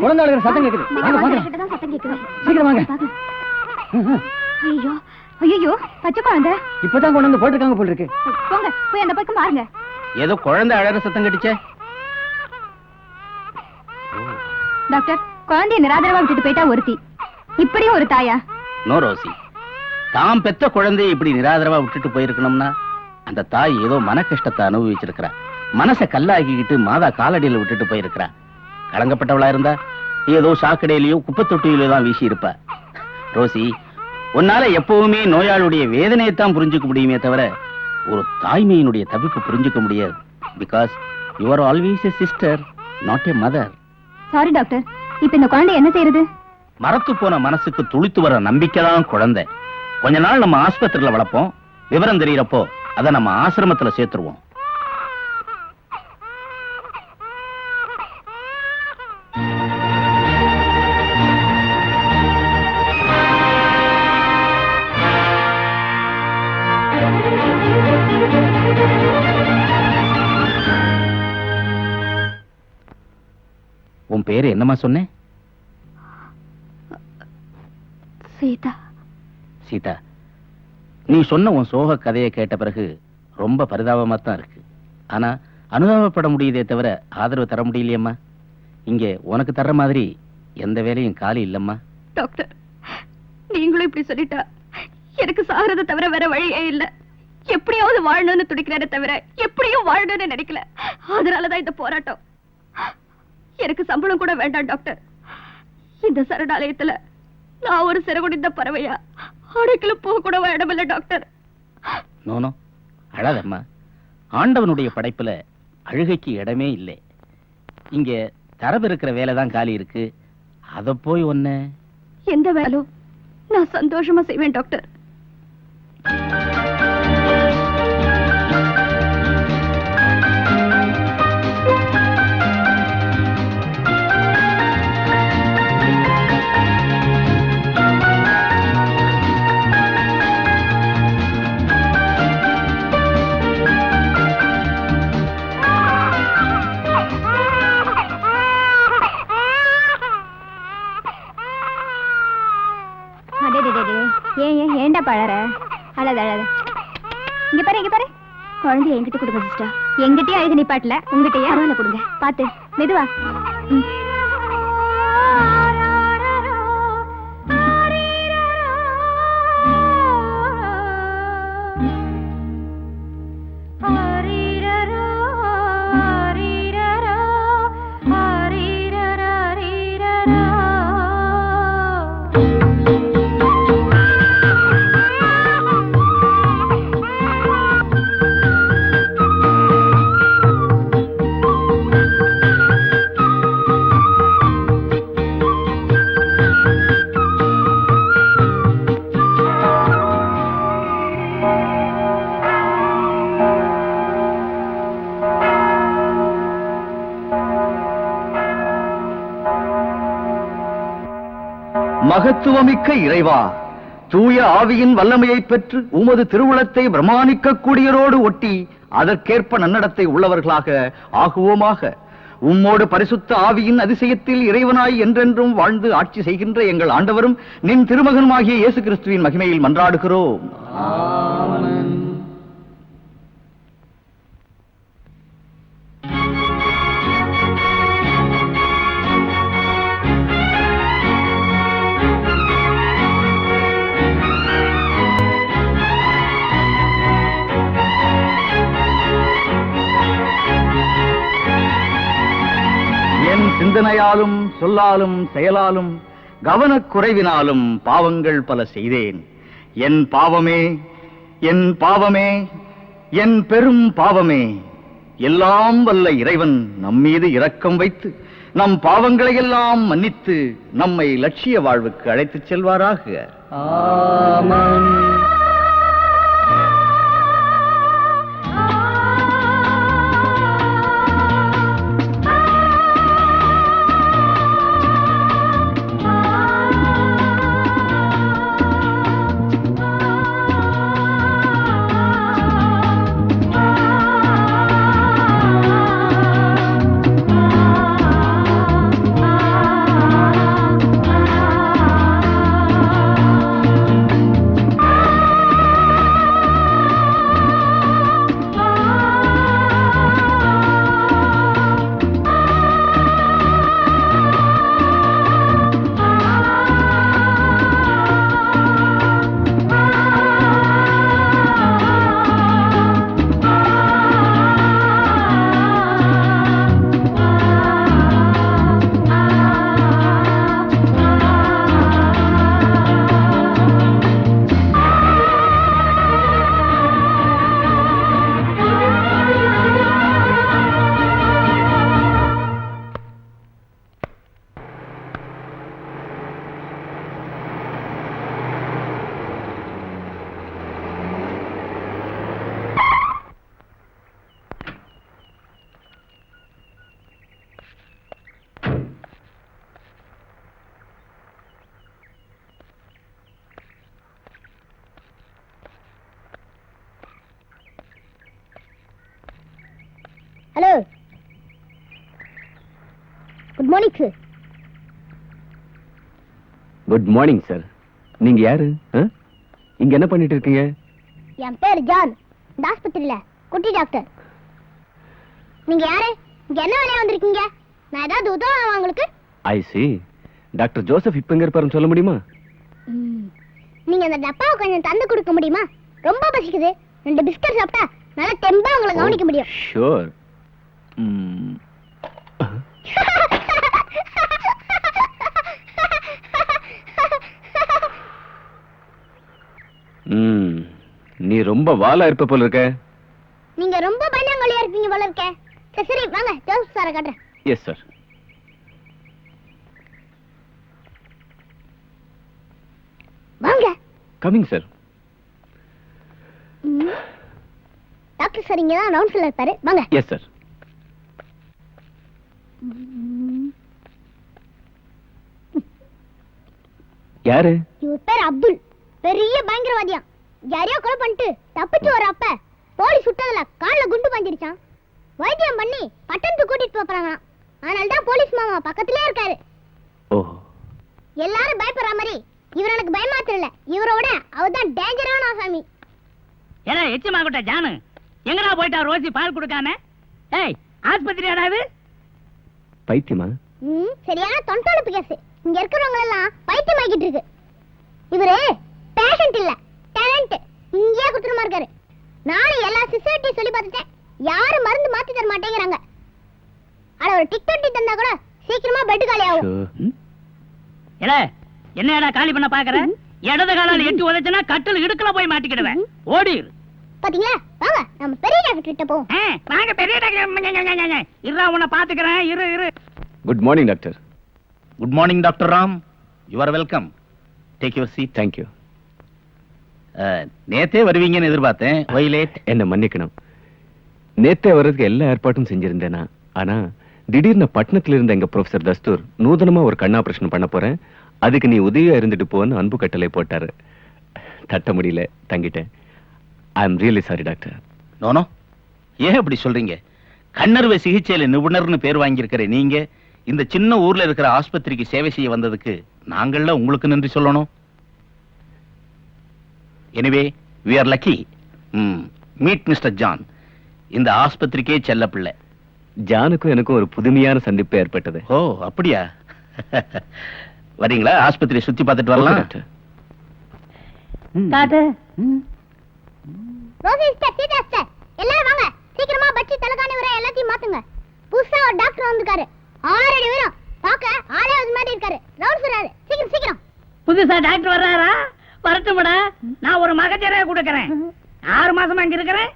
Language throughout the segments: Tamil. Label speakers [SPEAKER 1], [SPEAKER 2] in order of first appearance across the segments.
[SPEAKER 1] குழந்தை அழுகிற சத்தம் கேக்குது.
[SPEAKER 2] சத்தம் கேக்குது.
[SPEAKER 1] சீக்கிரம் வாங்க.
[SPEAKER 2] ஐயோ ஐயோ, பச்சை குழந்தை
[SPEAKER 1] இப்பதான் கொண்டு வந்து போட்டிருக்காங்க போல இருக்கு.
[SPEAKER 2] போங்க, போய் அந்த பக்கம் பாருங்க.
[SPEAKER 3] ஏதோ குழந்தை அழகிற சத்தம் கேட்டுச்சே.
[SPEAKER 2] டாக்டர், குழந்தைய நிராதரவா விட்டுட்டு போயிட்டா ஒருத்தி, இப்படியும் ஒரு தாயா?
[SPEAKER 3] நோ ரோசி, தாம் பெத்த குழந்தையை இப்படி நிராதரவா விட்டுட்டு போயிருக்கணும்னா அந்த தாய் ஏதோ மன கஷ்டத்தை அனுபவிச்சிருக்கிறா. மனசை கல்லாக்கிக்கிட்டு மாதா காலடியில விட்டுட்டு போயிருக்கிறா. கலங்கப்பட்டவளா இருந்தா ஏதோ சாக்கடையிலயோ குப்பை தொட்டியிலோ தான் வீசி இருப்பா. ரோசி, உன்னால எப்பவுமே நோயாளுடைய வேதனையைத்தான் புரிஞ்சுக்க முடியுமே தவிர ஒரு தாய்மையினுடைய தவிப்பு புரிஞ்சுக்க முடியாது. Because you are always a sister, not a mother.
[SPEAKER 2] Sorry doctor, இப்ப இந்த குழந்தை என்ன செய்யறது?
[SPEAKER 3] மரத்து போன மனசுக்கு துளித்து வர நம்பிக்கைதான் குழந்தை. கொஞ்ச நாள் நம்ம ஆஸ்பத்திரியில வளர்ப்போம். விவரம் தெரியறப்போ அதை நம்ம ஆசிரமத்துல சேர்த்துருவோம். உன் பேரு என்னமா சொன்னேன்?
[SPEAKER 2] சீதா.
[SPEAKER 3] சீதா, நீ சொன்ன உன் சோக கதையை கேட்ட பிறகு ரொம்ப பரிதாபமா தான் இருக்கு. ஆனா அனுதாபப்பட முடியுதே தவிர ஆதரவு தர முடியலையம்மா. இங்க உனக்கு தர்ற மாதிரி எந்த வேலையும் காலி இல்லம்மா.
[SPEAKER 2] டாக்டர், நீங்களும் இப்படி சொல்லிட்டா எனக்கு சாகிறத தவிர வேற வழியே இல்ல. எப்படியாவது வாழணும்னு துடிக்கிறத தவிர எப்படியும் வாழணும்னு நினைக்கல. அதனாலதான் இந்த போராட்டம். எனக்கு சம்பளம் கூட வேண்டாம் டாக்டர். இந்த சரணாலயத்துல நான் ஒரு சிறகுடிந்த பறவையா அடைக்கல போக கூட இடமில்ல டாக்டர்.
[SPEAKER 3] நோனோ, அழாதம்மா. ஆண்டவனுடைய படைப்புல அழுகைக்கு இடமே இல்லை. இங்க தரவு இருக்கிற வேலைதான் காலி இருக்கு. அத போய் ஒன்ன
[SPEAKER 2] எந்த வேலும் நான் சந்தோஷமா செய்வேன் டாக்டர். ஏண்டா பழற? அழாத அழாத. இங்க பாரு, இங்க பாரு. குழந்தைய என்கிட்ட கொடுங்க சிஸ்டர். எங்கிட்டயே அழுது நிப்பாட்டல, உங்ககிட்டயே அருவால கொடுங்க. பாத்து மெதுவா.
[SPEAKER 4] மகத்துவமிக்க இறைவா, தூய ஆவியின் வல்லமையை பெற்று உமது திருவுளத்தை பிரமாணிக்க கூடியரோடு ஒட்டி அதற்கேற்ப நன்னடத்தை உள்ளவர்களாக ஆகுவோமாக. உம்மோடு பரிசுத்த ஆவியின் அதிசயத்தில் இறைவனாய் என்றென்றும் வாழ்ந்து ஆட்சி செய்கின்ற எங்கள் ஆண்டவரும் நின் திருமகனுமாகிய இயேசு கிறிஸ்துவின் மகிமையில் மன்றாடுகிறோம். சிந்தனையாலும் சொல்லாலும் செயலாலும் கவனக்குறைவினாலும் பாவங்கள் பல செய்தேன். என் பாவமே, என் பாவமே, என் பெரும் பாவமே. எல்லாம் வல்ல இறைவன் நம்மீது இரக்கம் வைத்து நம் பாவங்களை எல்லாம் மன்னித்து நம்மை லட்சிய வாழ்வுக்கு அழைத்துச் செல்வாராக.
[SPEAKER 1] Amen.
[SPEAKER 5] Hello, good morning sir.
[SPEAKER 6] Good morning sir. நீங்க யாரு? இங்க என்ன பண்ணிட்டு இருக்கீங்க?
[SPEAKER 5] என் பேர் ஜான். இந்த ஆஸ்பத்திரியில குட்டி டாக்டர். நீங்க யாரு? இங்க என்ன வேலையா வந்திருக்கீங்க? நான் ஏதாவது உதவலாம் உங்களுக்கு?
[SPEAKER 6] ஐ சி. டாக்டர் ஜோசப் இப்ப எங்க இருப்பாருன்னு சொல்ல முடியுமா?
[SPEAKER 5] நீங்க அந்த டப்பாவை கொஞ்சம் தந்து கொடுக்க முடியுமா? ரொம்ப பசிக்குது. 2 பிஸ்கட் சாப்பிட்டா நல்லா தெம்பா உங்களை கவனிக்க முடியும்.
[SPEAKER 6] ஷூர். நீ ரொம்ப வாலா இருப்ப போல இருக்க.
[SPEAKER 5] நீங்க ரொம்ப பயந்தாங்கோலியா இருப்பீங்க போல இருக்க. சரி வாங்க, ஜோசப் சாரை காட்டுறேன்.
[SPEAKER 6] Yes sir.
[SPEAKER 5] வாங்க.
[SPEAKER 6] Coming sir.
[SPEAKER 5] டாக்டர் சார் இங்க தான் ரவுண்ட்ஸ்ல இருப்பாரு. வாங்க.
[SPEAKER 6] Yes sir. யாரு?
[SPEAKER 5] இவர் பேர் அப்துல். பெரிய பயங்கரவாதியா. யாரையோ கொலை பண்ணிட்டு தப்பிச்சு வர அப்ப போலீஸ் சுட்டதுல கால்ல குண்டு பாஞ்சிருச்சான். வைத்தியம் பண்ணி பட்டணத்துக்கு கூட்டிட்டு போறாங்க. அதனால தான் போலீஸ் மாமா பக்கத்திலே இருக்காரு.
[SPEAKER 6] ஓ.
[SPEAKER 5] எல்லாரும் பயப்படுற மாதிரி இவர் எனக்கு பயமாத்திரல. இவரோட அவர்தான் டேஞ்சரான ஆசாமி.
[SPEAKER 7] ஏடா எச்சமா கொட்ட ஜானு, எங்கடா போயிட்டா ரோசி பால் கொடுக்காம? ஏய், ஆஸ்பத்திரி ஆடாது
[SPEAKER 6] பைத்தியமா?
[SPEAKER 5] சரியான தொண்டொழுப்பு கேஸ். இங்க இருக்கிறவங்க எல்லாம் பைத்தியம் ஆகிட்டு இருக்கு. இவரு பேஷண்ட் இல்ல, டேலண்ட். இங்கேயே குத்துறமா இருக்காரு. நாளை எல்லா சிஸ்டர்ட்டி சொல்லி பார்த்துட்டேன். யாரும் மருந்து மாத்தி தர மாட்டேங்கிறாங்க. அட ஒரு டிக்கெட் தந்தா கூட சீக்கிரமா பெட் காலி ஆகும்.
[SPEAKER 7] ஏடா என்னடா காலி பண்ண பாக்குற? இடது காலால எட்டி உதைச்சனா கட்டில் இடுக்கல போய் மாட்டிக்கிடுவேன். ஓடிரு.
[SPEAKER 5] பாத்தீங்களா? வாங்க நம்ம பெரிய டாக்டர் கிட்ட போவோம்.
[SPEAKER 7] வாங்க பெரிய டாக்டர். இருடா உன்னை பாத்துக்கிறேன். இரு.
[SPEAKER 6] Good morning doctor.
[SPEAKER 3] Good morning doctor Ram. You are welcome. Take your seat.
[SPEAKER 6] Thank you.
[SPEAKER 3] நேத்தே வருவீங்கன்னு எதிர்பார்த்தேன். Why late?
[SPEAKER 6] என்ன மன்னிக்கணும். நேத்தே வர்றதுக்கு எல்லா ஏற்பாட்டும் செஞ்சிருந்தேனா. ஆனா திடீர்னு பட்டணத்துல இருந்த எங்க ப்ரொஃபசர் தஸ்தூர் நூதனமா ஒரு கண் ஆபரேஷன் பண்ண போறேன், அதுக்கு நீ உதவியா இருந்துட்டு போன்னு அன்பு கட்டளை போட்டாரு. தட்ட முடியல, தங்கிட்டேன். I am really sorry doctor.
[SPEAKER 3] No no, ஏன் அப்படி சொல்றீங்க? கண்ணறுவை சிகிச்சையில நிபுணர்னு பேர் வாங்கியிருக்கிற நீங்க இந்த சின்ன ஊர்ல இருக்கிற ஆஸ்பத்திரிக்கு சேவை செய்ய வந்ததுக்கு நாங்கள உங்களுக்கு நன்றி சொல்லணும். Anyway we are lucky. Meet mister John. இந்த ஆஸ்பத்திரிக்கே செல்ல பிள்ளை.
[SPEAKER 6] ஜானுக்கும் எனக்கும் ஒரு புதுமையான சந்திப்பு ஏற்பட்டது.
[SPEAKER 3] ஓ அப்படியா? வரீங்களா? ஆஸ்பத்திரி சுத்தி பார்த்துட்டு வரலாம்.
[SPEAKER 5] ரோசி சிஸ்டர், சீதா சிஸ்டர், எல்லாரும் வாங்க. சீக்கிரமா பச்சி தலகாணி வர எல்லாத்தையும் மாத்துங்க. புதுசா ஒரு டாக்டர் வந்திருக்காரு. 6 அடி உயரம், பாக்க ஆளே அது மாதிரி இருக்காரு. ரவுண்ட் சொல்றாரு. சீக்கிரம் சீக்கிரம்.
[SPEAKER 7] புதுசா டாக்டர் வர்றாரா? வரட்டும்டா. நான் ஒரு மகஜரே கொடுக்கறேன். 6 மாசமா இங்க இருக்கிறேன்.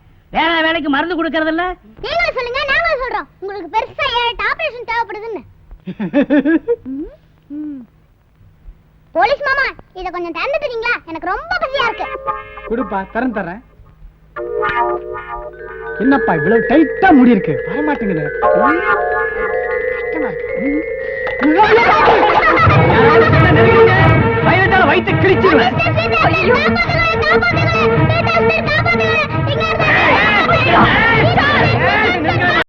[SPEAKER 7] வேலைக்கு மருந்து கொடுக்கறது இல்ல.
[SPEAKER 5] நீங்களும் சொல்லுங்க, நாங்களும் சொல்றோம். உங்களுக்கு பெருசா 7 ஆபரேஷன் தேவைப்படுதுன்னு. போலீஸ் மாமா, இத கொஞ்சம் தந்து தரீங்களா? எனக்கு ரொம்ப பசியா இருக்கு.
[SPEAKER 1] கொடுப்பா, தரேன். என்னப்பா இவ்வளவு டைட்டா முடி இருக்கு? வர மாட்டேங்குது. கஷ்டமா இருக்கு.